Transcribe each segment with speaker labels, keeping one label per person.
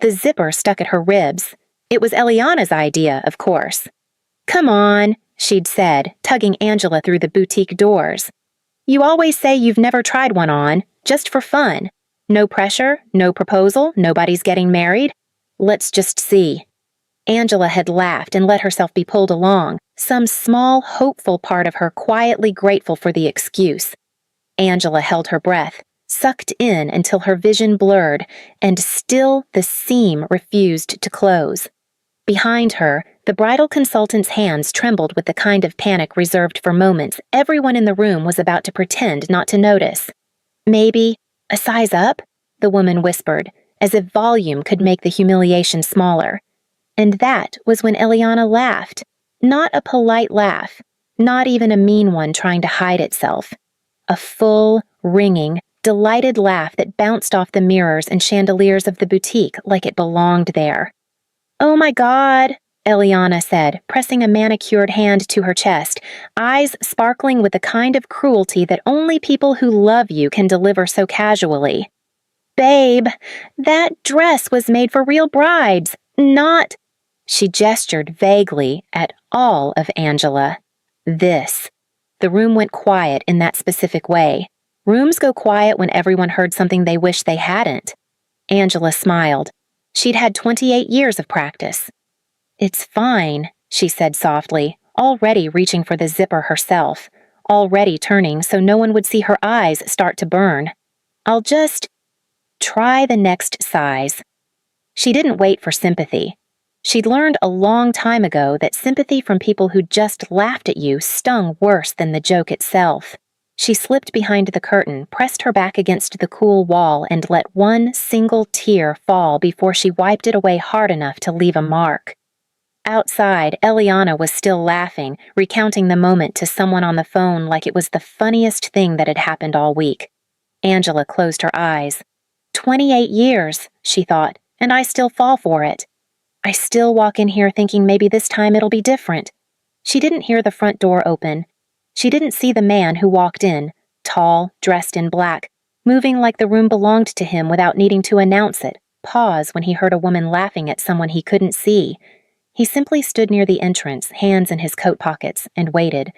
Speaker 1: The zipper stuck at her ribs. It was Eliana's idea, of course. "Come on," she'd said, tugging Angela through the boutique doors. "You always say you've never tried one on, just for fun. No pressure, no proposal, nobody's getting married. Let's just see." Angela had laughed and let herself be pulled along, some small, hopeful part of her quietly grateful for the excuse. Angela held her breath, sucked in until her vision blurred, and still the seam refused to close. Behind her, the bridal consultant's hands trembled with the kind of panic reserved for moments everyone in the room was about to pretend not to notice. "Maybe a size up?" the woman whispered, as if volume could make the humiliation smaller. And that was when Eliana laughed. Not a polite laugh, not even a mean one trying to hide itself. A full, ringing, delighted laugh that bounced off the mirrors and chandeliers of the boutique like it belonged there. "Oh my God," Eliana said, pressing a manicured hand to her chest, eyes sparkling with the kind of cruelty that only people who love you can deliver so casually. "Babe, that dress was made for real brides, not—" She gestured vaguely at all of Angela. "This." The room went quiet in that specific way. Rooms go quiet when everyone heard something they wish they hadn't. Angela smiled. She'd had 28 years of practice. "It's fine," she said softly, already reaching for the zipper herself, already turning so no one would see her eyes start to burn. "I'll just try the next size." She didn't wait for sympathy. She'd learned a long time ago that sympathy from people who just laughed at you stung worse than the joke itself. She slipped behind the curtain, pressed her back against the cool wall, and let one single tear fall before she wiped it away hard enough to leave a mark. Outside, Eliana was still laughing, recounting the moment to someone on the phone like it was the funniest thing that had happened all week. Angela closed her eyes. 28 years, she thought, and I still fall for it. I still walk in here thinking maybe this time it'll be different. She didn't hear the front door open. She didn't see the man who walked in, tall, dressed in black, moving like the room belonged to him without needing to announce it, pause when he heard a woman laughing at someone he couldn't see. He simply stood near the entrance, hands in his coat pockets, and waited,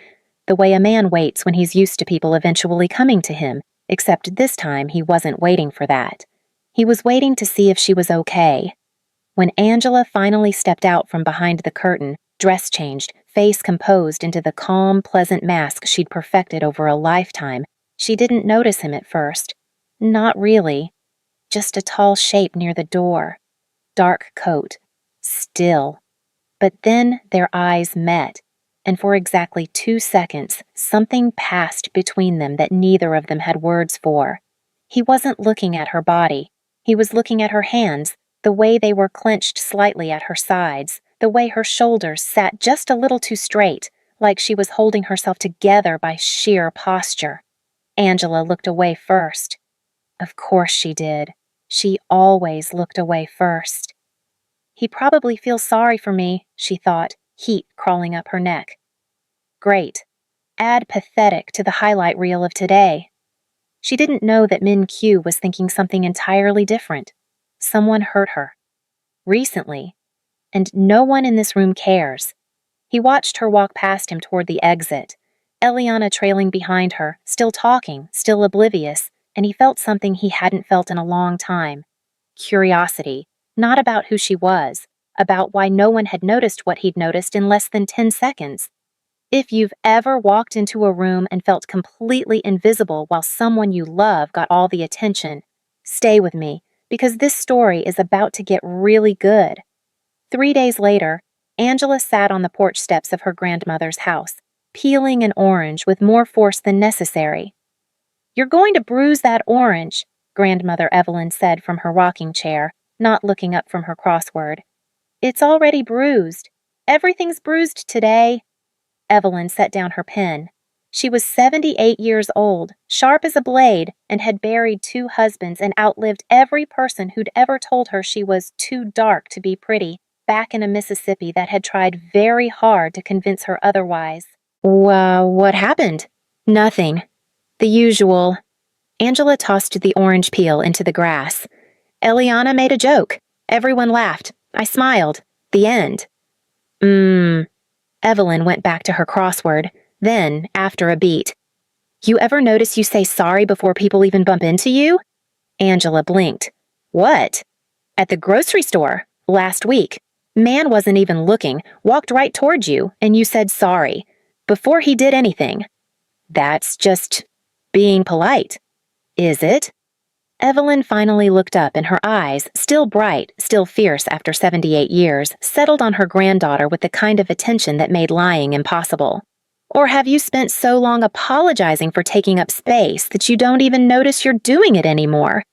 Speaker 1: the way a man waits when he's used to people eventually coming to him, except this time he wasn't waiting for that. He was waiting to see if she was okay. When Angela finally stepped out from behind the curtain, dress changed, face composed into the calm, pleasant mask she'd perfected over a lifetime, she didn't notice him at first. Not really. Just a tall shape near the door. Dark coat. Still. But then their eyes met, and for exactly 2 seconds, something passed between them that neither of them had words for. He wasn't looking at her body. He was looking at her hands, the way they were clenched slightly at her sides, the way her shoulders sat just a little too straight, like she was holding herself together by sheer posture. Angela looked away first. Of course she did. She always looked away first. He probably feels sorry for me, she thought, heat crawling up her neck. Great. Add pathetic to the highlight reel of today. She didn't know that Min Q was thinking something entirely different. Someone hurt her. Recently. And no one in this room cares. He watched her walk past him toward the exit, Eliana trailing behind her, still talking, still oblivious, and he felt something he hadn't felt in a long time. Curiosity, not about who she was, about why no one had noticed what he'd noticed in less than 10 seconds. If you've ever walked into a room and felt completely invisible while someone you love got all the attention, stay with me, because this story is about to get really good. 3 days later, Angela sat on the porch steps of her grandmother's house, peeling an orange with more force than necessary. "You're going to bruise that orange," Grandmother Evelyn said from her rocking chair, not looking up from her crossword. "It's already bruised. Everything's bruised today." Evelyn set down her pen. She was 78 years old, sharp as a blade, and had buried 2 husbands and outlived every person who'd ever told her she was too dark to be pretty, back in a Mississippi that had tried very hard to convince her otherwise. What happened?" "Nothing. The usual." Angela tossed the orange peel into the grass. "Eliana made a joke. Everyone laughed. I smiled. The end. Evelyn went back to her crossword. Then, after a beat, you ever notice you say sorry before people even bump into you? Angela blinked. What? At the grocery store, last week. Man wasn't even looking, walked right towards you, and you said sorry. Before he did anything. That's just being polite. Is it? Evelyn finally looked up and her eyes, still bright, still fierce after 78 years, settled on her granddaughter with the kind of attention that made lying impossible. Or have you spent so long apologizing for taking up space that you don't even notice you're doing it anymore?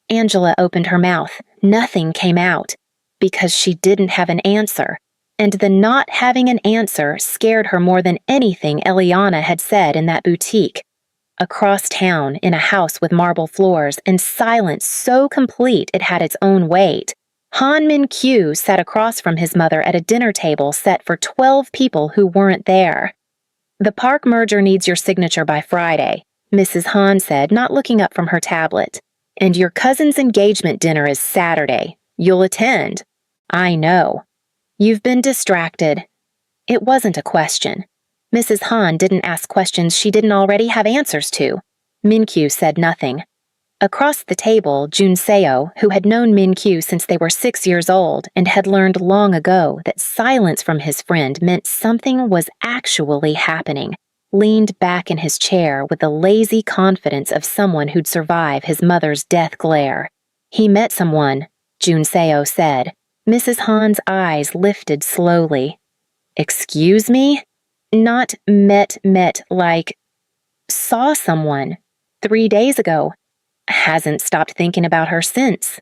Speaker 1: Angela opened her mouth. Nothing came out. Because she didn't have an answer. And the not having an answer scared her more than anything Eliana had said in that boutique. Across town, in a house with marble floors and silence so complete it had its own weight, Han Min-kyu sat across from his mother at a dinner table set for 12 people who weren't there. The park merger needs your signature by Friday, Mrs. Han said, not looking up from her tablet. And your cousin's engagement dinner is Saturday. You'll attend. I know. You've been distracted. It wasn't a question. Mrs. Han didn't ask questions she didn't already have answers to. Min-kyu said nothing. Across the table, Jun Seo, who had known Min-kyu since they were 6 years old and had learned long ago that silence from his friend meant something was actually happening, leaned back in his chair with the lazy confidence of someone who'd survive his mother's death glare. He met someone, Jun Seo said. Mrs. Han's eyes lifted slowly. Excuse me? Not met like, saw someone 3 days ago. Hasn't stopped thinking about her since.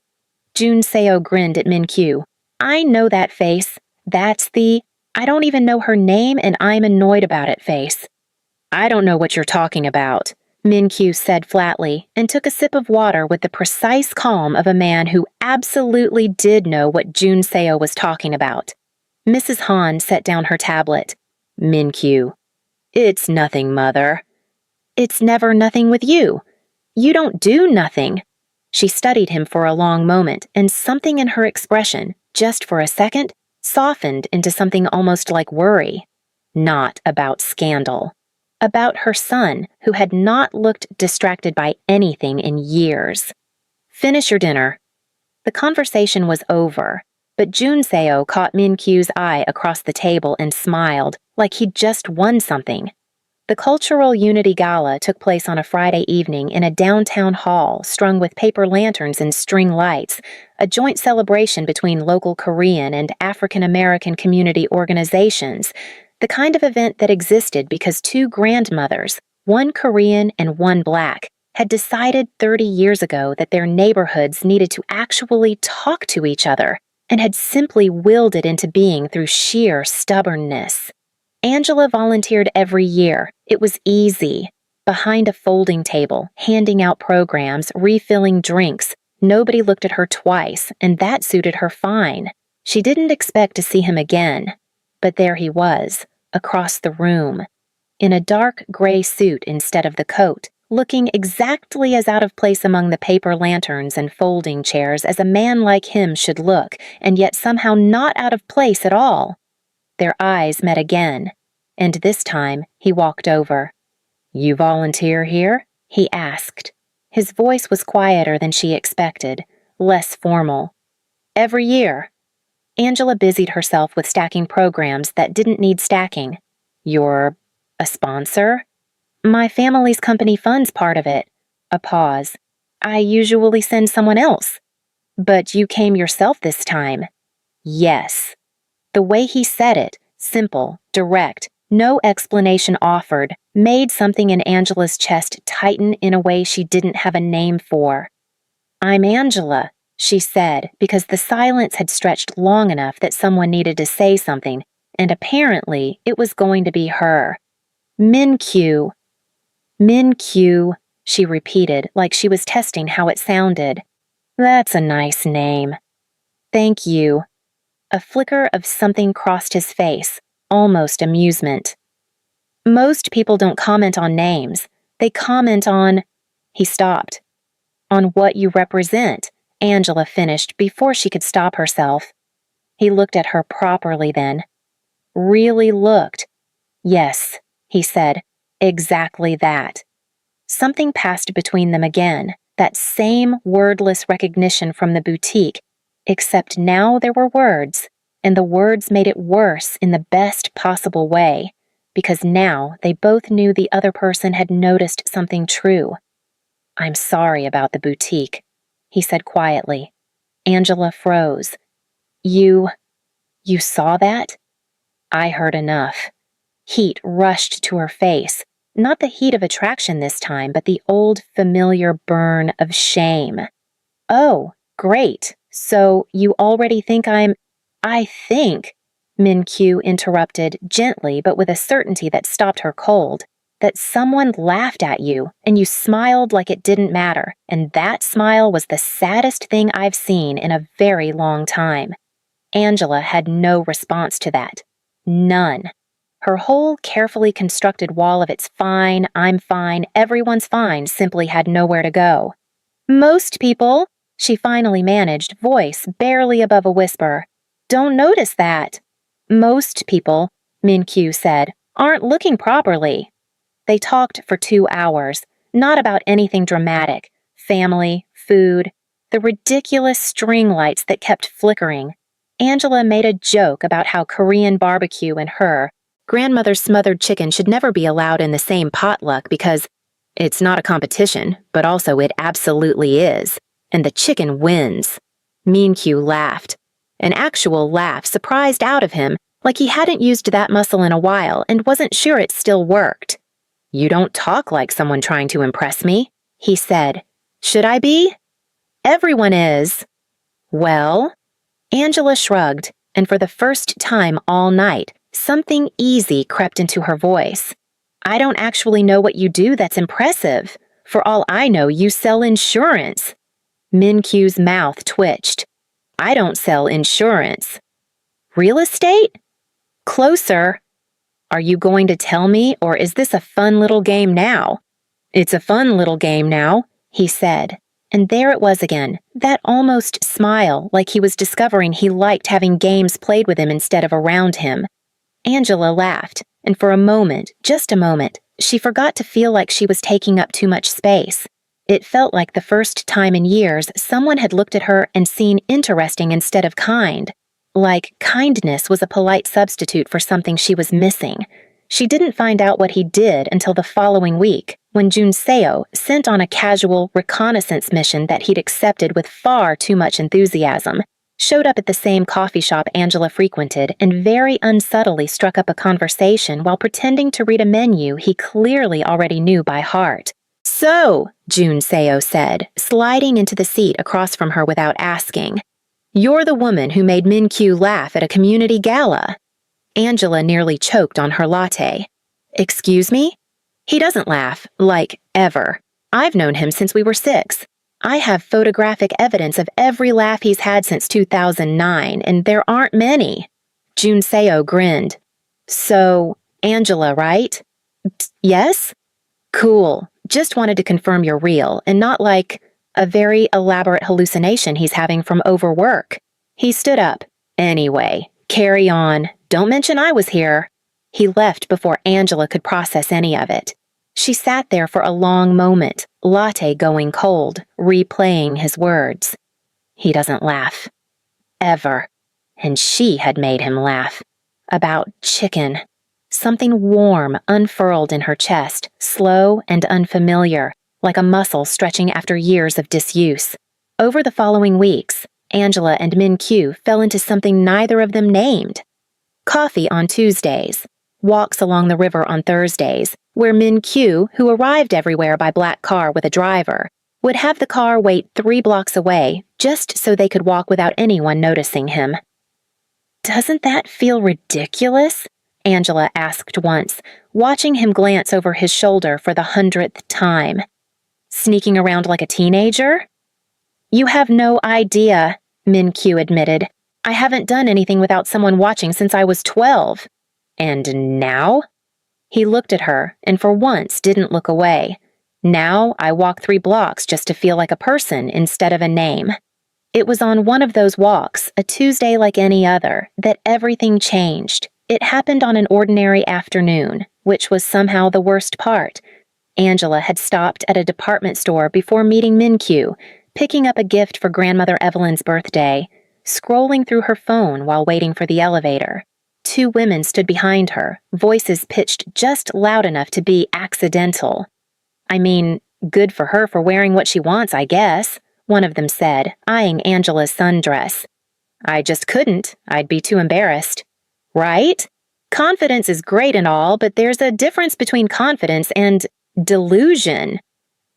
Speaker 1: Jun Seo grinned at Min-kyu. I know that face. That's the, I don't even know her name and I'm annoyed about it face. I don't know what you're talking about, Min-kyu said flatly and took a sip of water with the precise calm of a man who absolutely did know what Jun Seo was talking about. Mrs. Han set down her tablet. Min-kyu. It's nothing, Mother. It's never nothing with you. You don't do nothing. She studied him for a long moment, and something in her expression, just for a second, softened into something almost like worry. Not about scandal. About her son, who had not looked distracted by anything in years. Finish your dinner. The conversation was over. But Jun Seo caught Min-kyu's eye across the table and smiled, like he'd just won something. The Cultural Unity Gala took place on a Friday evening in a downtown hall strung with paper lanterns and string lights, a joint celebration between local Korean and African American community organizations, the kind of event that existed because 2 grandmothers, one Korean and one Black, had decided 30 years ago that their neighborhoods needed to actually talk to each other, and had simply willed it into being through sheer stubbornness. Angela volunteered every year. It was easy. Behind a folding table, handing out programs, refilling drinks. Nobody looked at her twice, and that suited her fine. She didn't expect to see him again. But there he was, across the room, in a dark gray suit instead of the coat, looking exactly as out of place among the paper lanterns and folding chairs as a man like him should look, and yet somehow not out of place at all. Their eyes met again, and this time he walked over. You volunteer here? He asked. His voice was quieter than she expected, less formal. Every year. Angela busied herself with stacking programs that didn't need stacking. You're a sponsor? My family's company funds part of it. A pause. I usually send someone else. But you came yourself this time. Yes. The way he said it, simple, direct, no explanation offered, made something in Angela's chest tighten in a way she didn't have a name for. I'm Angela, she said, because the silence had stretched long enough that someone needed to say something, and apparently it was going to be her. Min-kyu. Min-kyu, she repeated like she was testing how it sounded. That's a nice name. Thank you. A flicker of something crossed his face, almost amusement. Most people don't comment on names. They comment on... He stopped. On what you represent. Angela finished before she could stop herself. He looked at her properly then. Really looked. Yes, he said, exactly that. Something passed between them again, that same wordless recognition from the boutique, except now there were words, and the words made it worse in the best possible way, because now they both knew the other person had noticed something true. I'm sorry about the boutique, he said quietly. Angela froze. You saw that? I heard enough. Heat rushed to her face. Not the heat of attraction this time, but the old familiar burn of shame. Oh, great. So you already think I think, Min-Kyu interrupted gently but with a certainty that stopped her cold, that someone laughed at you and you smiled like it didn't matter, and that smile was the saddest thing I've seen in a very long time. Angela had no response to that. None. Her whole carefully constructed wall of "it's fine, I'm fine, everyone's fine" simply had nowhere to go. Most people, she finally managed, voice barely above a whisper, don't notice that. Most people, Min-Kyu said, aren't looking properly. They talked for 2 hours, not about anything dramatic. Family, food, the ridiculous string lights that kept flickering. Angela made a joke about how Korean barbecue and her, grandmother's smothered chicken, should never be allowed in the same potluck because it's not a competition, but also it absolutely is, and the chicken wins. Min-Kyu laughed. An actual laugh surprised out of him, like he hadn't used that muscle in a while and wasn't sure it still worked. You don't talk like someone trying to impress me, he said. Should I be? Everyone is. Well? Angela shrugged, and for the first time all night, something easy crept into her voice. I don't actually know what you do that's impressive. For all I know, you sell insurance. Min-Kyu's mouth twitched. I don't sell insurance. Real estate? Closer. Are you going to tell me, or is this a fun little game now? It's a fun little game now, he said. And there it was again, that almost smile, like he was discovering he liked having games played with him instead of around him. Angela laughed, and for a moment, just a moment, she forgot to feel like she was taking up too much space. It felt like the first time in years someone had looked at her and seen interesting instead of kind. Like kindness was a polite substitute for something she was missing. She didn't find out what he did until the following week, when Junseo, sent on a casual reconnaissance mission that he'd accepted with far too much enthusiasm, showed up at the same coffee shop Angela frequented and very unsubtly struck up a conversation while pretending to read a menu he clearly already knew by heart. So, Junseo said, sliding into the seat across from her without asking, you're the woman who made Min-Kyu laugh at a community gala. Angela nearly choked on her latte. Excuse me? He doesn't laugh, like, ever. I've known him since we were 6. I have photographic evidence of every laugh he's had since 2009, and there aren't many. Junseo grinned. So, Angela, right? Yes? Cool. Just wanted to confirm you're real, and not like a very elaborate hallucination he's having from overwork. He stood up. Anyway, carry on. Don't mention I was here. He left before Angela could process any of it. She sat there for a long moment, latte going cold, replaying his words. He doesn't laugh. Ever. And she had made him laugh. About chicken. Something warm unfurled in her chest, slow and unfamiliar, like a muscle stretching after years of disuse. Over the following weeks, Angela and Min-Kyu fell into something neither of them named. Coffee on Tuesdays. Walks along the river on Thursdays, where Min-Kyu, who arrived everywhere by black car with a driver, would have the car wait 3 blocks away just so they could walk without anyone noticing him. Doesn't that feel ridiculous? Angela asked once, watching him glance over his shoulder for the 100th time. Sneaking around like a teenager? You have no idea, Min-Kyu admitted. I haven't done anything without someone watching since I was 12. And now? He looked at her, and for once didn't look away. Now I walk 3 blocks just to feel like a person instead of a name. It was on one of those walks, a Tuesday like any other, that everything changed. It happened on an ordinary afternoon, which was somehow the worst part. Angela had stopped at a department store before meeting Min-Kyu, picking up a gift for Grandmother Evelyn's birthday, scrolling through her phone while waiting for the elevator. Two women stood behind her, voices pitched just loud enough to be accidental. I mean, good for her for wearing what she wants, I guess, one of them said, eyeing Angela's sundress. I just couldn't. I'd be too embarrassed. Right? Confidence is great and all, but there's a difference between confidence and delusion.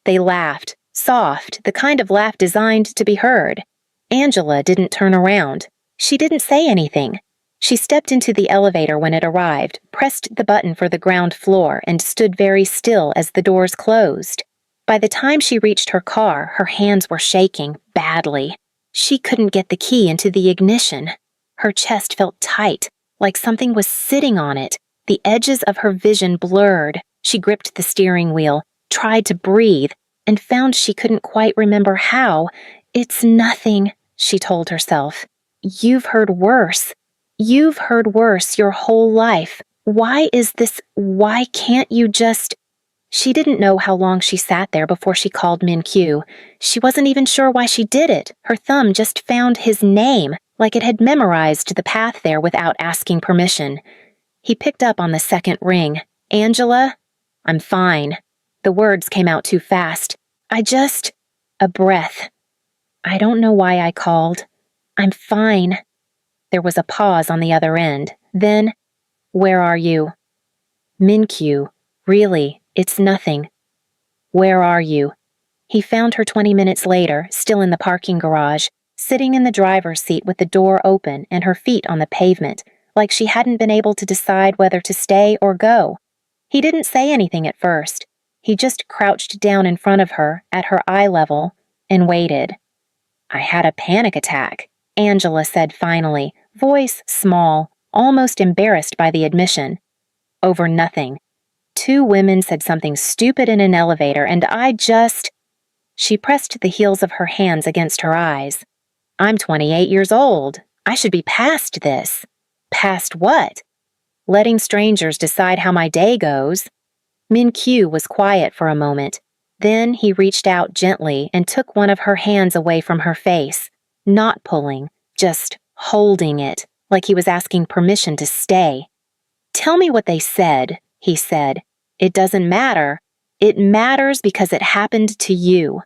Speaker 1: They laughed, soft, the kind of laugh designed to be heard. Angela didn't turn around. She didn't say anything. She stepped into the elevator when it arrived, pressed the button for the ground floor, and stood very still as the doors closed. By the time she reached her car, her hands were shaking badly. She couldn't get the key into the ignition. Her chest felt tight, like something was sitting on it. The edges of her vision blurred. She gripped the steering wheel, tried to breathe, and found she couldn't quite remember how. It's nothing, she told herself. You've heard worse. You've heard worse your whole life. Why can't you just... She didn't know how long she sat there before she called Min-Kyu. She wasn't even sure why she did it. Her thumb just found his name, like it had memorized the path there without asking permission. He picked up on the second ring. Angela? I'm fine. The words came out too fast. A breath. I don't know why I called. I'm fine. There was a pause on the other end. Then, where are you? Min-Kyu, really, it's nothing. Where are you? He found her 20 minutes later, still in the parking garage, sitting in the driver's seat with the door open and her feet on the pavement, like she hadn't been able to decide whether to stay or go. He didn't say anything at first. He just crouched down in front of her, at her eye level, and waited. I had a panic attack, Angela said finally, voice small, almost embarrassed by the admission. Over nothing. Two women said something stupid in an elevator, and She pressed the heels of her hands against her eyes. I'm 28 years old. I should be past this. Past what? Letting strangers decide how my day goes. Min-Kyu was quiet for a moment. Then he reached out gently and took one of her hands away from her face, not pulling, just holding it, like he was asking permission to stay. Tell me what they said, he said. It doesn't matter. It matters because it happened to you.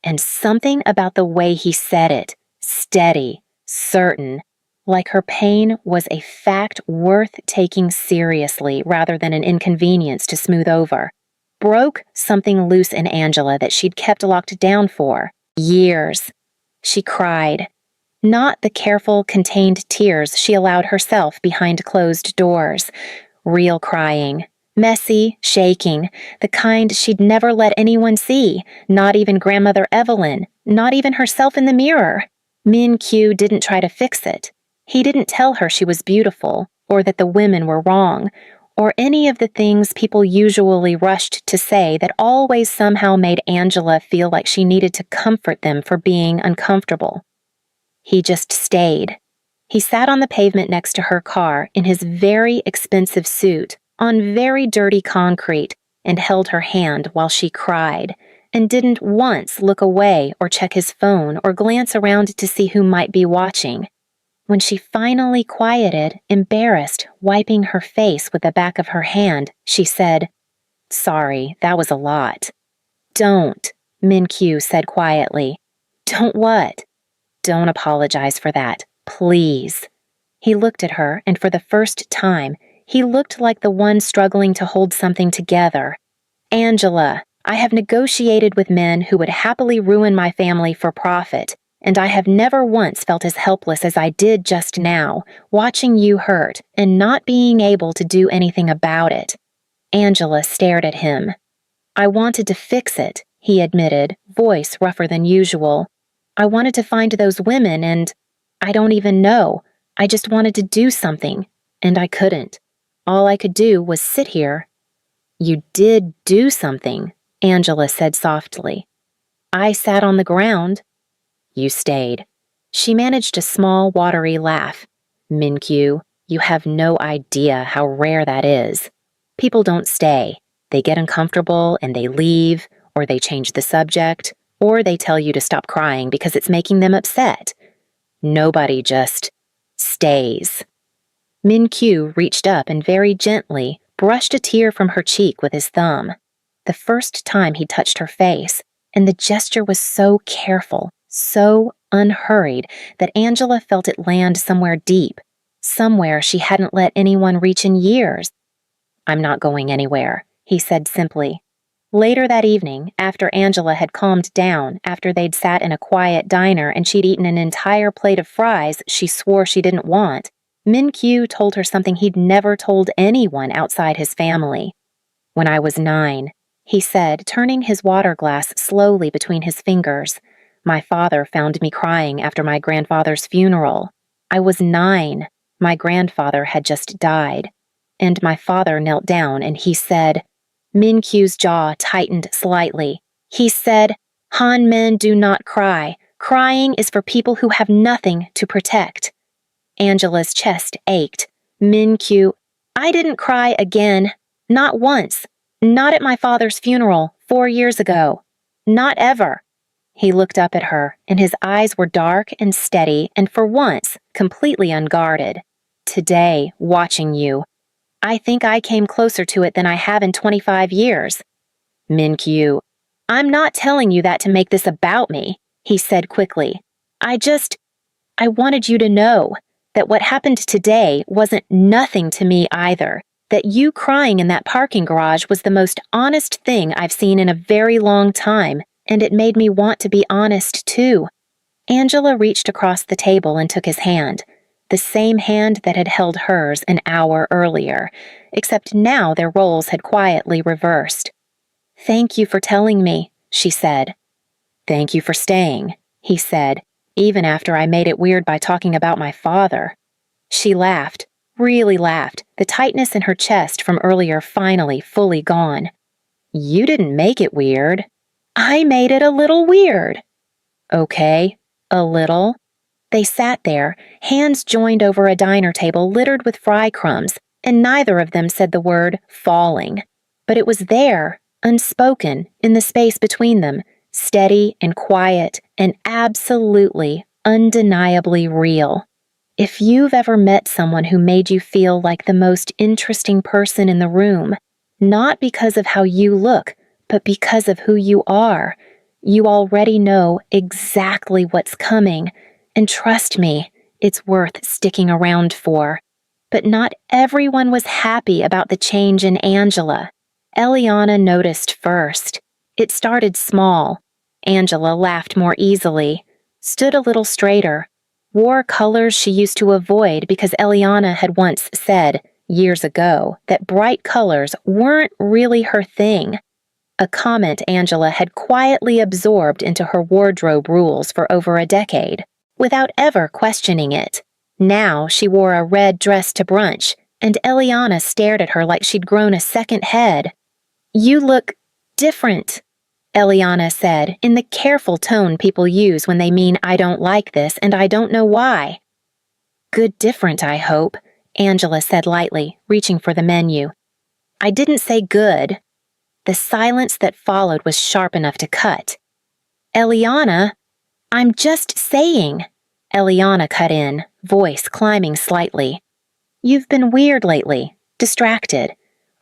Speaker 1: And something about the way he said it, steady, certain, like her pain was a fact worth taking seriously rather than an inconvenience to smooth over, broke something loose in Angela that she'd kept locked down for years. She cried. Not the careful, contained tears she allowed herself behind closed doors. Real crying. Messy, shaking, the kind she'd never let anyone see, not even Grandmother Evelyn, not even herself in the mirror. Min-Kyu didn't try to fix it. He didn't tell her she was beautiful, or that the women were wrong, or any of the things people usually rushed to say that always somehow made Angela feel like she needed to comfort them for being uncomfortable. He just stayed. He sat on the pavement next to her car in his very expensive suit, on very dirty concrete, and held her hand while she cried, and didn't once look away or check his phone or glance around to see who might be watching. When she finally quieted, embarrassed, wiping her face with the back of her hand, she said, Sorry, that was a lot. Don't, Min-Kyu said quietly. Don't what? Don't apologize for that, please. He looked at her, and for the first time, he looked like the one struggling to hold something together. Angela, I have negotiated with men who would happily ruin my family for profit, and I have never once felt as helpless as I did just now, watching you hurt and not being able to do anything about it. Angela stared at him. I wanted to fix it, he admitted, voice rougher than usual. I wanted to find those women and, I don't even know, I just wanted to do something, and I couldn't. All I could do was sit here. You did do something, Angela said softly. I sat on the ground. You stayed. She managed a small, watery laugh. Minkyu, you have no idea how rare that is. People don't stay. They get uncomfortable and they leave, or they change the subject, or they tell you to stop crying because it's making them upset. Nobody just stays. Minkyu reached up and very gently brushed a tear from her cheek with his thumb. The first time he touched her face, and the gesture was so careful, so unhurried, that Angela felt it land somewhere deep, somewhere she hadn't let anyone reach in years. I'm not going anywhere, he said simply. Later that evening, after Angela had calmed down, after they'd sat in a quiet diner and she'd eaten an entire plate of fries she swore she didn't want, Minkyu told her something he'd never told anyone outside his family. When I was 9, he said, turning his water glass slowly between his fingers, my father found me crying after my grandfather's funeral. I was 9. My grandfather had just died. And my father knelt down and he said, Minkyu's jaw tightened slightly. He said, Han men do not cry. Crying is for people who have nothing to protect. Angela's chest ached. Minkyu, I didn't cry again. Not once. Not at my father's funeral 4 years ago. Not ever. He looked up at her, and his eyes were dark and steady and for once completely unguarded. Today, watching you, I think I came closer to it than I have in 25 years. Minkyu, I'm not telling you that to make this about me, he said quickly. I wanted you to know that what happened today wasn't nothing to me either, that you crying in that parking garage was the most honest thing I've seen in a very long time, and it made me want to be honest too. Angela reached across the table and took his hand, the same hand that had held hers an hour earlier, except now their roles had quietly reversed. Thank you for telling me, she said. Thank you for staying, he said, even after I made it weird by talking about my father. She laughed, really laughed, the tightness in her chest from earlier finally fully gone. You didn't make it weird. I made it a little weird. Okay, a little. They sat there, hands joined over a diner table littered with fry crumbs, and neither of them said the word falling. But it was there, unspoken, in the space between them, steady and quiet and absolutely, undeniably real. If you've ever met someone who made you feel like the most interesting person in the room, not because of how you look, but because of who you are, you already know exactly what's coming, and trust me, it's worth sticking around for. But not everyone was happy about the change in Angela. Eliana noticed first. It started small. Angela laughed more easily, stood a little straighter, wore colors she used to avoid because Eliana had once said, years ago, that bright colors weren't really her thing. A comment Angela had quietly absorbed into her wardrobe rules for over a decade, without ever questioning it. Now she wore a red dress to brunch, and Eliana stared at her like she'd grown a second head. You look different, Eliana said, in the careful tone people use when they mean I don't like this and I don't know why. Good different, I hope, Angela said lightly, reaching for the menu. I didn't say good. The silence that followed was sharp enough to cut. Eliana, I'm just saying, Eliana cut in, voice climbing slightly. You've been weird lately, distracted.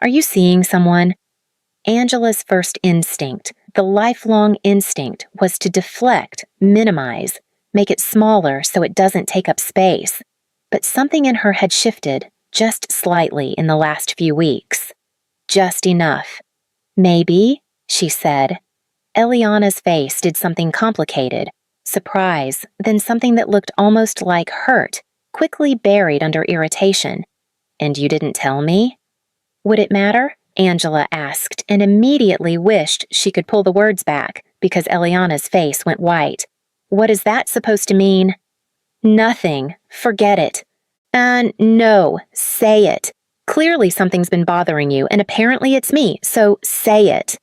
Speaker 1: Are you seeing someone? Angela's first instinct, the lifelong instinct, was to deflect, minimize, make it smaller so it doesn't take up space. But something in her had shifted, just slightly in the last few weeks. Just enough. Maybe, she said. Eliana's face did something complicated. Surprise, then something that looked almost like hurt, quickly buried under irritation. And you didn't tell me? Would it matter? Angela asked, and immediately wished she could pull the words back, because Eliana's face went white. What is that supposed to mean? Nothing. Forget it. No. Say it. Clearly something's been bothering you, and apparently it's me, so say it.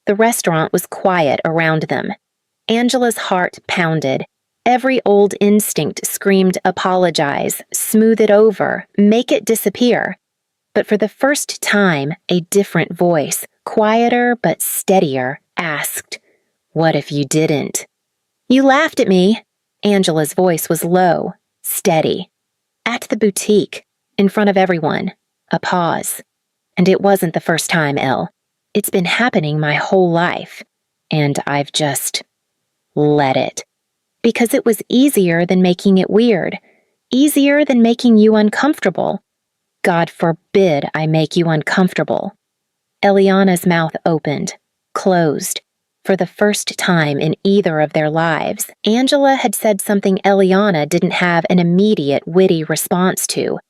Speaker 1: The restaurant was quiet around them. Angela's heart pounded. Every old instinct screamed apologize, smooth it over, make it disappear. But for the first time, a different voice, quieter but steadier, asked, "What if you didn't?" "You laughed at me." Angela's voice was low, steady. "At the boutique, in front of everyone." A pause. "And it wasn't the first time, Elle. It's been happening my whole life. And I've just let it. Because it was easier than making it weird. Easier than making you uncomfortable. God forbid I make you uncomfortable." Eliana's mouth opened, closed. For the first time in either of their lives, Angela had said something Eliana didn't have an immediate, witty response to.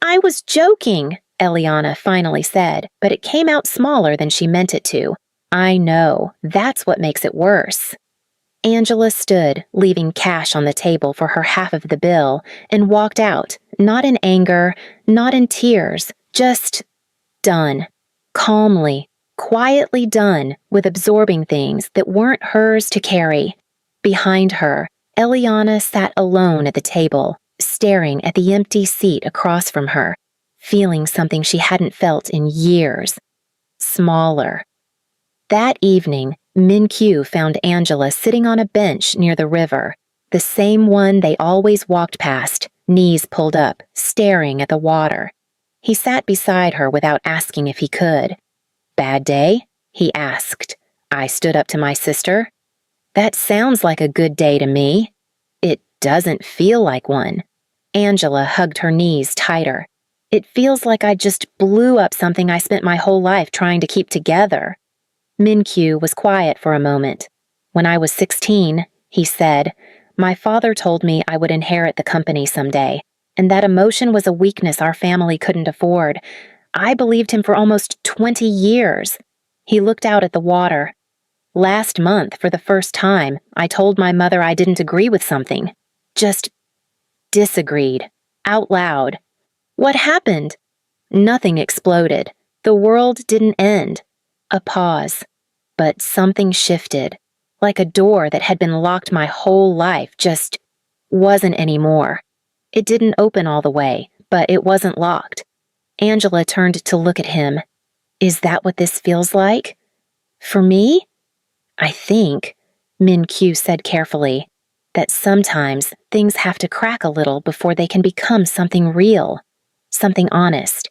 Speaker 1: "I was joking," Eliana finally said, but it came out smaller than she meant it to. "I know. That's what makes it worse." Angela stood, leaving cash on the table for her half of the bill, and walked out, not in anger, not in tears, just done. Calmly, quietly done with absorbing things that weren't hers to carry. Behind her, Eliana sat alone at the table, staring at the empty seat across from her, feeling something she hadn't felt in years. Smaller. That evening, Min-kyu found Angela sitting on a bench near the river, the same one they always walked past, knees pulled up, staring at the water. He sat beside her without asking if he could. "Bad day?" he asked. I stood up to my sister. "That sounds like a good day to me." "It doesn't feel like one." Angela hugged her knees tighter. "It feels like I just blew up something I spent my whole life trying to keep together." Min-kyu was quiet for a moment. "When I was 16, he said, my father told me I would inherit the company someday, and that emotion was a weakness our family couldn't afford. I believed him for almost 20 years. He looked out at the water. Last month, for the first time, I told my mother I didn't agree with something. Just disagreed. Out loud. What happened? Nothing exploded. The world didn't end. A pause. But something shifted. Like a door that had been locked my whole life just wasn't anymore. It didn't open all the way, but it wasn't locked." Angela turned to look at him. "Is that what this feels like?" "For me?" "I think," Min-kyu said carefully, "that sometimes things have to crack a little before they can become something real, something honest."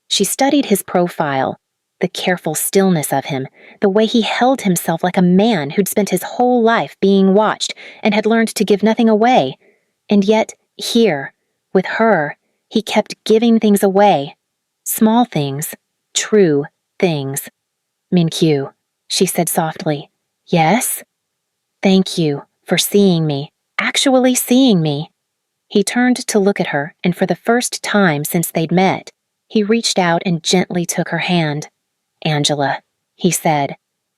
Speaker 1: She studied his profile, the careful stillness of him, the way he held himself like a man who'd spent his whole life being watched and had learned to give nothing away. And yet, here, with her, he kept giving things away. Small things, true things. "Min-kyu," she said softly. "Yes?" "Thank you for seeing me, actually seeing me." He turned to look at her, and for the first time since they'd met, he reached out and gently took her hand. "Angela," he said,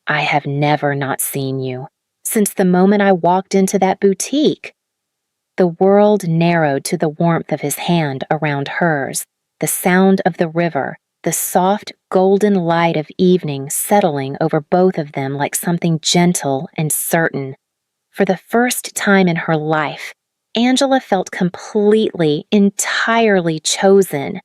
Speaker 1: "I have never not seen you. Since the moment I walked into that boutique." The world narrowed to the warmth of his hand around hers, the sound of the river, the soft, golden light of evening settling over both of them like something gentle and certain. For the first time in her life, Angela felt completely, entirely chosen.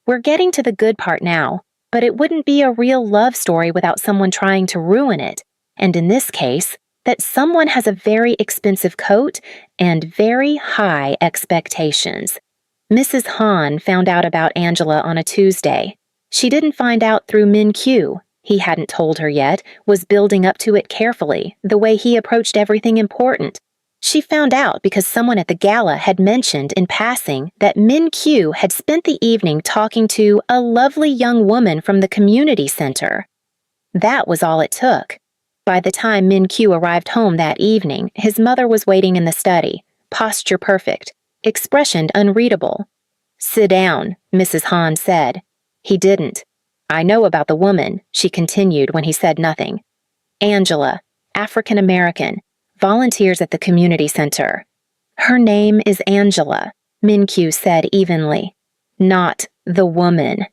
Speaker 1: We're getting to the good part now, but it wouldn't be a real love story without someone trying to ruin it. And in this case, that someone has a very expensive coat and very high expectations. Mrs. Han found out about Angela on a Tuesday. She didn't find out through Min-kyu. He hadn't told her yet, was building up to it carefully, the way he approached everything important. She found out because someone at the gala had mentioned in passing that Min-kyu had spent the evening talking to a lovely young woman from the community center. That was all it took. By the time Min-kyu arrived home that evening, his mother was waiting in the study, posture perfect, expression unreadable. "Sit down," Mrs. Han said. He didn't. "I know about the woman," she continued when he said nothing. "Angela, African American, volunteers at the community center." "Her name is Angela," Min-kyu said evenly. "Not the woman."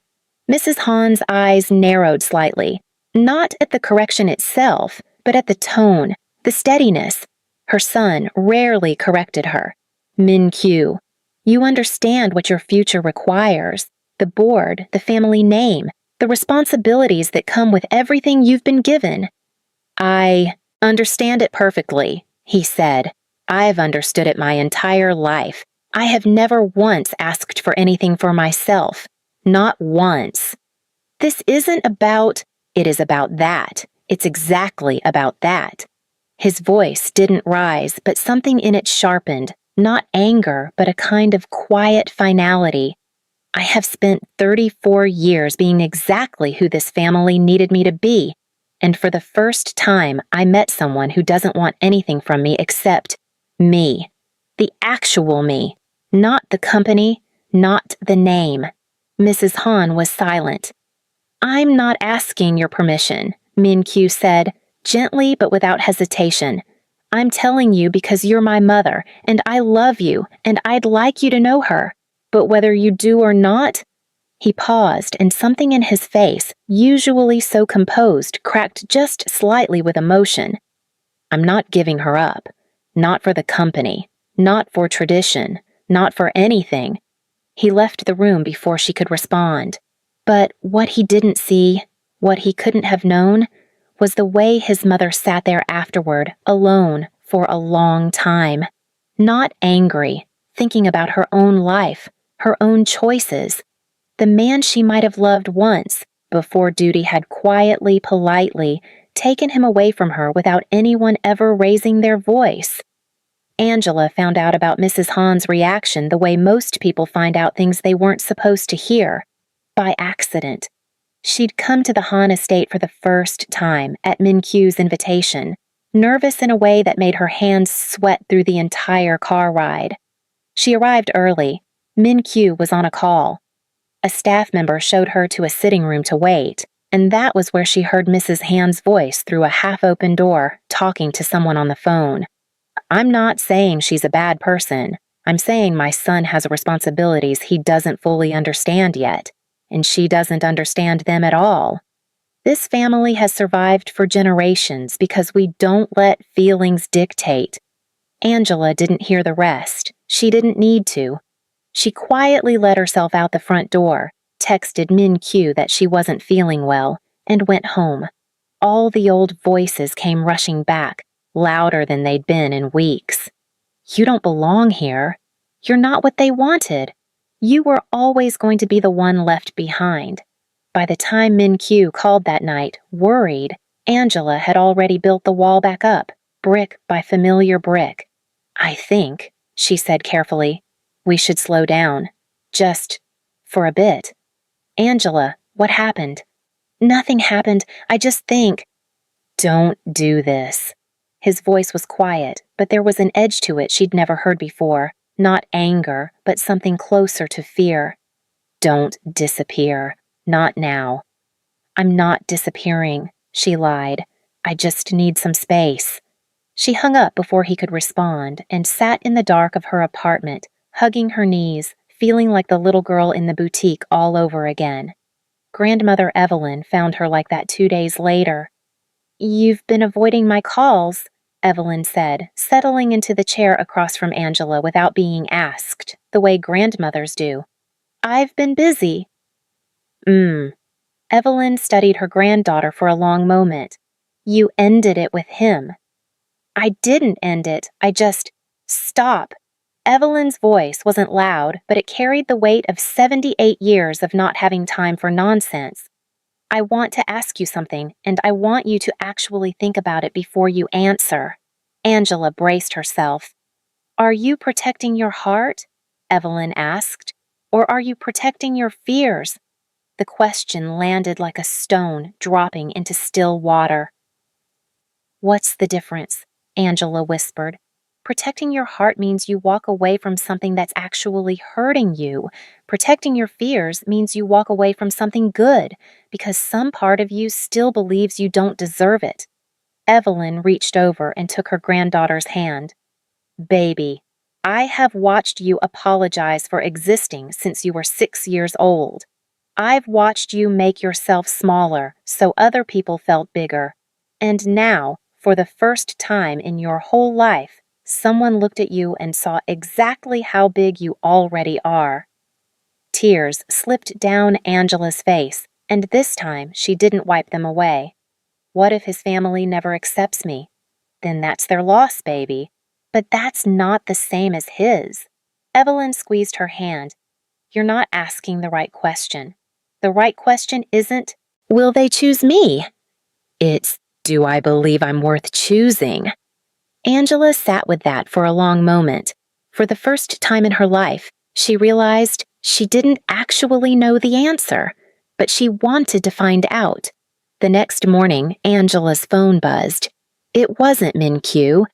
Speaker 1: Mrs. Han's eyes narrowed slightly, not at the correction itself, but at the tone, the steadiness. Her son rarely corrected her. Min-Kyu, you understand what your future requires. The board, the family name, the responsibilities that come with everything you've been given. I understand it perfectly, he said. I've understood it my entire life. I have never once asked for anything for myself. Not once. This isn't about, it is about that. It's exactly about that. His voice didn't rise, but something in it sharpened, not anger, but a kind of quiet finality. I have spent 34 years being exactly who this family needed me to be, and for the first time, I met someone who doesn't want anything from me except me. The actual me. Not the company, not the name. Mrs. Han was silent. I'm not asking your permission, Min-Kyu said, gently but without hesitation. I'm telling you because you're my mother, and I love you, and I'd like you to know her. But whether you do or not... He paused, and something in his face, usually so composed, cracked just slightly with emotion. I'm not giving her up. Not for the company. Not for tradition. Not for anything. He left the room before she could respond. But what he didn't see, what he couldn't have known, was the way his mother sat there afterward, alone, for a long time. Not angry, thinking about her own life, her own choices. The man she might have loved once, before duty had quietly, politely, taken him away from her without anyone ever raising their voice. Angela found out about Mrs. Han's reaction the way most people find out things they weren't supposed to hear. By accident. She'd come to the Han estate for the first time, at Min-Kyu's invitation, nervous in a way that made her hands sweat through the entire car ride. She arrived early. Min-Kyu was on a call. A staff member showed her to a sitting room to wait, and that was where she heard Mrs. Han's voice through a half-open door, talking to someone on the phone. I'm not saying she's a bad person. I'm saying my son has responsibilities he doesn't fully understand yet, and she doesn't understand them at all. This family has survived for generations because we don't let feelings dictate. Angela didn't hear the rest. She didn't need to. She quietly let herself out the front door, texted Min-Kyu that she wasn't feeling well, and went home. All the old voices came rushing back, louder than they'd been in weeks. You don't belong here. You're not what they wanted. You were always going to be the one left behind. By the time Min-Kyu called that night, worried, Angela had already built the wall back up, brick by familiar brick. I think, she said carefully, we should slow down. Just for a bit. Angela, what happened? Nothing happened. I just think... Don't do this. His voice was quiet, but there was an edge to it she'd never heard before. Not anger, but something closer to fear. Don't disappear. Not now. I'm not disappearing, she lied. I just need some space. She hung up before he could respond and sat in the dark of her apartment, hugging her knees, feeling like the little girl in the boutique all over again. Grandmother Evelyn found her like that 2 days later. You've been avoiding my calls, Evelyn said, settling into the chair across from Angela without being asked, the way grandmothers do. I've been busy. Evelyn studied her granddaughter for a long moment. You ended it with him. I didn't end it. I just... Stop. Evelyn's voice wasn't loud, but it carried the weight of 78 years of not having time for nonsense. I want to ask you something, and I want you to actually think about it before you answer. Angela braced herself. Are you protecting your heart? Evelyn asked. Or are you protecting your fears? The question landed like a stone dropping into still water. What's the difference? Angela whispered. Protecting your heart means you walk away from something that's actually hurting you. Protecting your fears means you walk away from something good, because some part of you still believes you don't deserve it. Evelyn reached over and took her granddaughter's hand. Baby, I have watched you apologize for existing since you were 6 years old. I've watched you make yourself smaller so other people felt bigger. And now, For the first time in your whole life, someone looked at you and saw exactly how big you already are. Tears slipped down Angela's face, and this time she didn't wipe them away. What if his family never accepts me? Then that's their loss, baby. But that's not the same as his. Evelyn squeezed her hand. You're not asking the right question. The right question isn't, will they choose me? It's, do I believe I'm worth choosing? Angela sat with that for a long moment. For the first time in her life, she realized she didn't actually know the answer, but she wanted to find out. The next morning, Angela's phone buzzed. It wasn't Min Q.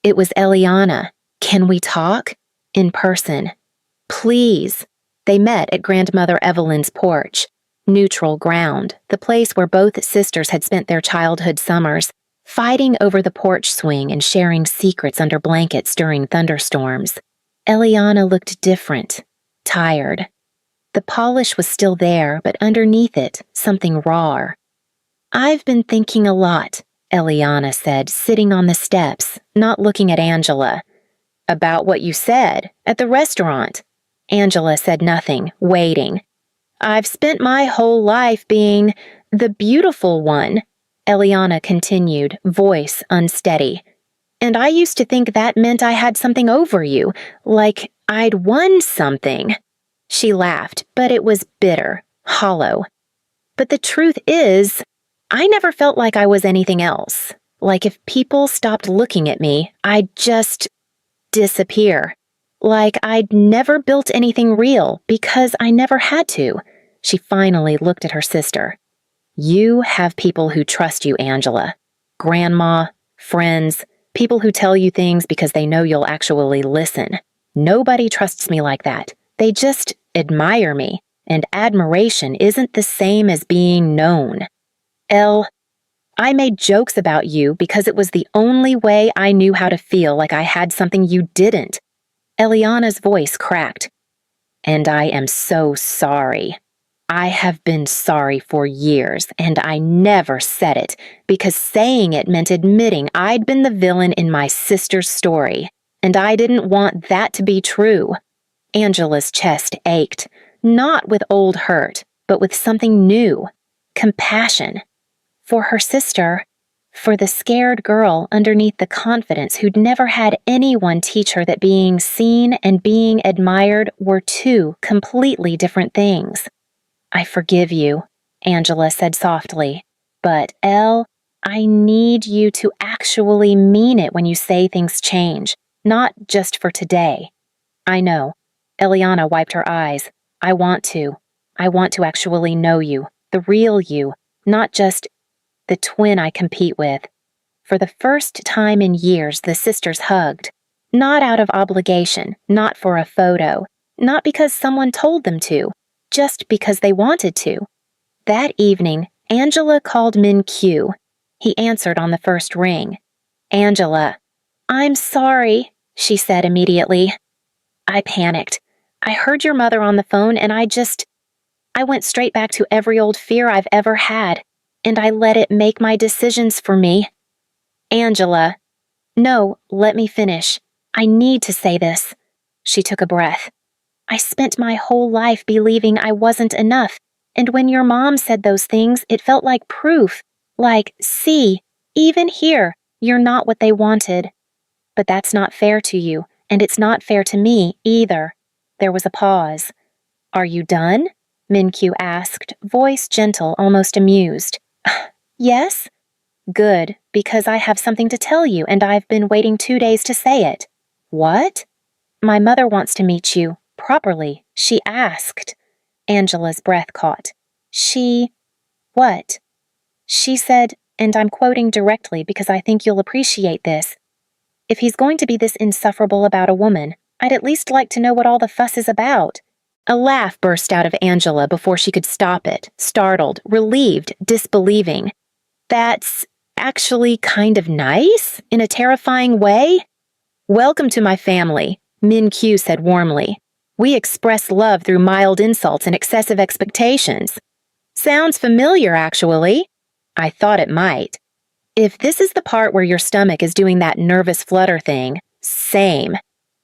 Speaker 1: It was Eliana. Can we talk? In person. Please. They met at Grandmother Evelyn's porch. Neutral ground, the place where both sisters had spent their childhood summers, fighting over the porch swing and sharing secrets under blankets during thunderstorms. Eliana looked different, tired. The polish was still there, but underneath it, something raw. I've been thinking a lot, Eliana said, sitting on the steps, not looking at Angela. About what you said, at the restaurant. Angela said nothing, waiting. I've spent my whole life being the beautiful one, Eliana continued, voice unsteady. And I used to think that meant I had something over you, like I'd won something. She laughed, but it was bitter, hollow. But the truth is, I never felt like I was anything else. Like if people stopped looking at me, I'd just disappear. Like I'd never built anything real because I never had to. She finally looked at her sister. You have people who trust you, Angela. Grandma, friends, people who tell you things because they know you'll actually listen. Nobody trusts me like that. They just admire me, and admiration isn't the same as being known. I made jokes about you because it was the only way I knew how to feel like I had something you didn't. Eliana's voice cracked. And I am so sorry. I have been sorry for years, and I never said it, because saying it meant admitting I'd been the villain in my sister's story, and I didn't want that to be true. Angela's chest ached, not with old hurt, but with something new, compassion. For her sister, for the scared girl underneath the confidence who'd never had anyone teach her that being seen and being admired were two completely different things. I forgive you, Angela said softly, but I need you to actually mean it when you say things change, not just for today. I know. Eliana wiped her eyes. I want to. I want to actually know you, the real you, not just the twin I compete with. For the first time in years, the sisters hugged. Not out of obligation, not for a photo, not because someone told them to, just because they wanted to. That evening, Angela called Min Q. He answered on the first ring. Angela. I'm sorry, she said immediately. I panicked. I heard your mother on the phone and I went straight back to every old fear I've ever had, and I let it make my decisions for me. Angela. No, let me finish. I need to say this. She took a breath. I spent my whole life believing I wasn't enough, and when your mom said those things, it felt like proof. Like, see, even here, you're not what they wanted. But that's not fair to you, and it's not fair to me either. There was a pause. Are you done? Min-Kyu asked, voice gentle, almost amused. Yes? Good, because I have something to tell you, and I've been waiting 2 days to say it. What? My mother wants to meet you. Properly, she asked. Angela's breath caught. What? She said, and I'm quoting directly because I think you'll appreciate this. If he's going to be this insufferable about a woman, I'd at least like to know what all the fuss is about. A laugh burst out of Angela before she could stop it, startled, relieved, disbelieving. That's actually kind of nice, in a terrifying way? Welcome to my family, Min-Kyu said warmly. We express love through mild insults and excessive expectations. Sounds familiar, actually. I thought it might. If this is the part where your stomach is doing that nervous flutter thing, same.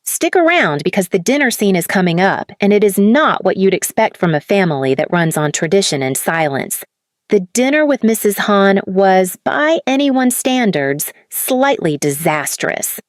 Speaker 1: Stick around because the dinner scene is coming up, and it is not what you'd expect from a family that runs on tradition and silence. The dinner with Mrs. Hahn was, by anyone's standards, slightly disastrous.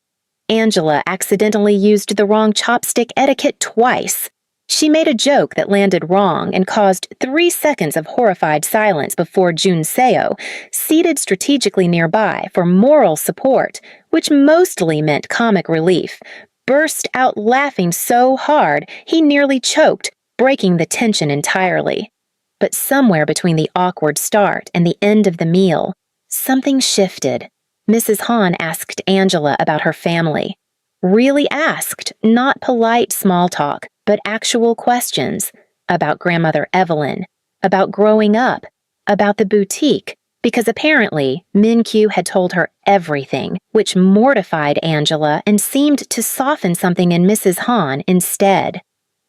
Speaker 1: Angela accidentally used the wrong chopstick etiquette twice. She made a joke that landed wrong and caused 3 seconds of horrified silence before Jun Seo, seated strategically nearby for moral support, which mostly meant comic relief, burst out laughing so hard he nearly choked, breaking the tension entirely. But somewhere between the awkward start and the end of the meal, something shifted. Mrs. Hahn asked Angela about her family. Really asked, not polite small talk, but actual questions about grandmother Evelyn, about growing up, about the boutique, because apparently Min-kyu had told her everything, which mortified Angela and seemed to soften something in Mrs. Hahn instead.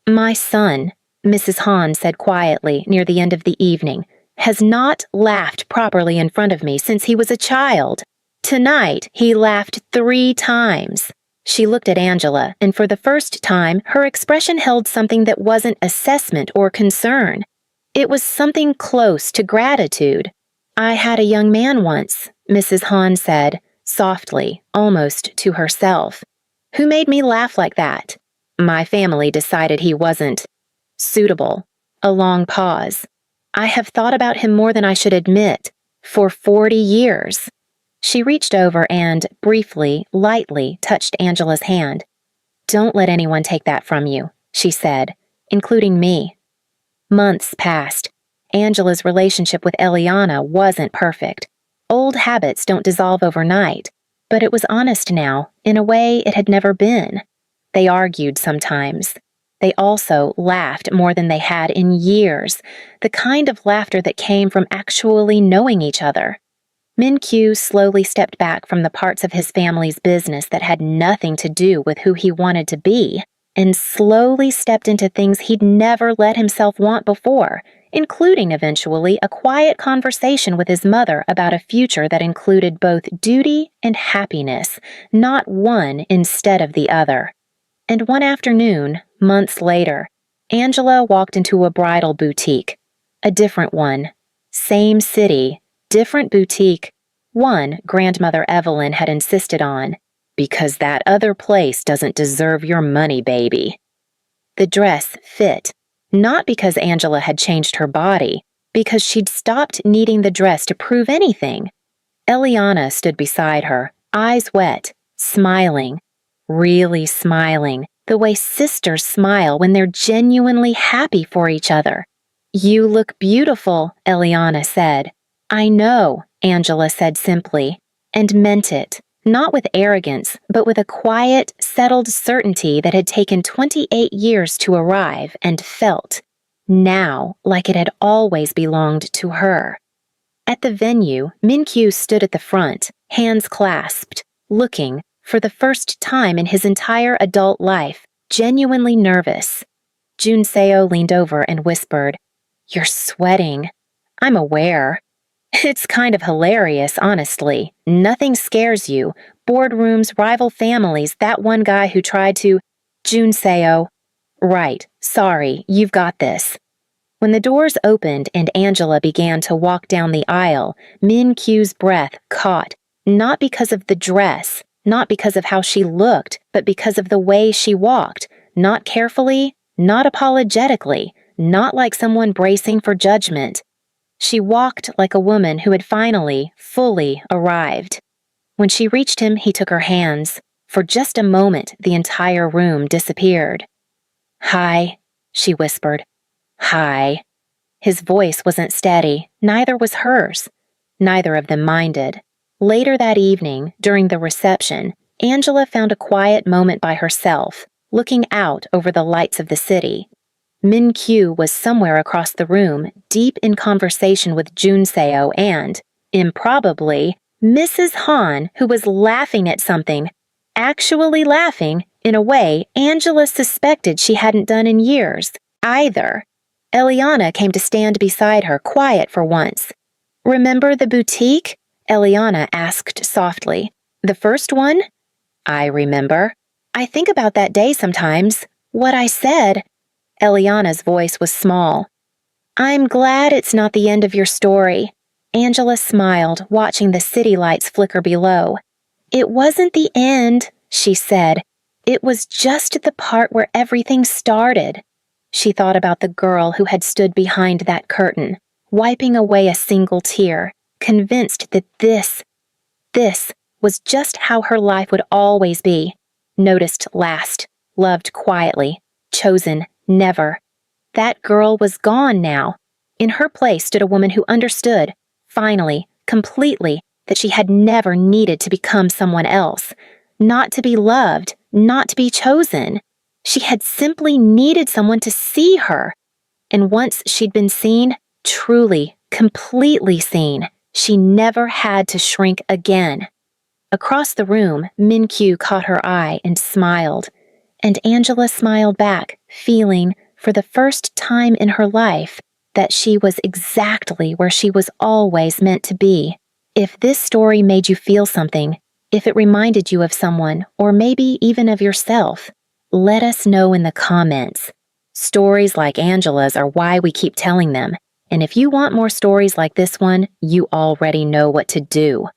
Speaker 1: My son, Mrs. Hahn said quietly near the end of the evening, has not laughed properly in front of me since he was a child. Tonight, he laughed 3 times. She looked at Angela, and for the first time, her expression held something that wasn't assessment or concern. It was something close to gratitude. I had a young man once, Mrs. Hahn said, softly, almost to herself, who made me laugh like that. My family decided he wasn't suitable. A long pause. I have thought about him more than I should admit. For 40 years. She reached over and, briefly, lightly, touched Angela's hand. Don't let anyone take that from you, she said, including me. Months passed. Angela's relationship with Eliana wasn't perfect. Old habits don't dissolve overnight, but it was honest now, in a way it had never been. They argued sometimes. They also laughed more than they had in years, the kind of laughter that came from actually knowing each other. Min-kyu slowly stepped back from the parts of his family's business that had nothing to do with who he wanted to be, and slowly stepped into things he'd never let himself want before, including eventually a quiet conversation with his mother about a future that included both duty and happiness, not one instead of the other. And one afternoon, months later, Angela walked into a bridal boutique. A different one. Same city, different boutique, one grandmother Evelyn had insisted on, because that other place doesn't deserve your money, baby. The dress fit, not because Angela had changed her body, because she'd stopped needing the dress to prove anything. Eliana stood beside her, eyes wet, smiling, really smiling, the way sisters smile when they're genuinely happy for each other. You look beautiful, Eliana said. I know, Angela said simply, and meant it, not with arrogance, but with a quiet, settled certainty that had taken 28 years to arrive and felt, now, like it had always belonged to her. At the venue, Min-kyu stood at the front, hands clasped, looking, for the first time in his entire adult life, genuinely nervous. Jun Seo leaned over and whispered, You're sweating. I'm aware. It's kind of hilarious, honestly. Nothing scares you. Boardrooms, rival families, that one guy who tried to... Jun Seo. Right, sorry, you've got this. When the doors opened and Angela began to walk down the aisle, Min-kyu's breath caught, not because of the dress, not because of how she looked, but because of the way she walked, not carefully, not apologetically, not like someone bracing for judgment. She walked like a woman who had finally, fully arrived. When she reached him, he took her hands. For just a moment, the entire room disappeared. Hi, she whispered. Hi. His voice wasn't steady, neither was hers. Neither of them minded. Later that evening, during the reception, Angela found a quiet moment by herself, looking out over the lights of the city. Min-kyu was somewhere across the room, deep in conversation with Jun Seo and, improbably, Mrs. Hahn, who was laughing at something, actually laughing in a way Angela suspected she hadn't done in years, either. Eliana came to stand beside her, quiet for once. Remember the boutique? Eliana asked softly. The first one? I remember. I think about that day sometimes. What I said. Eliana's voice was small. I'm glad it's not the end of your story. Angela smiled, watching the city lights flicker below. It wasn't the end, she said. It was just the part where everything started. She thought about the girl who had stood behind that curtain, wiping away a single tear, convinced that this was just how her life would always be. Noticed last, loved quietly, chosen never. That girl was gone now. In her place stood a woman who understood, finally, completely, that she had never needed to become someone else. Not to be loved, not to be chosen. She had simply needed someone to see her. And once she'd been seen, truly, completely seen, she never had to shrink again. Across the room, Min-Kyu caught her eye and smiled. And Angela smiled back, feeling, for the first time in her life, that she was exactly where she was always meant to be. If this story made you feel something, if it reminded you of someone, or maybe even of yourself, let us know in the comments. Stories like Angela's are why we keep telling them, and if you want more stories like this one, you already know what to do.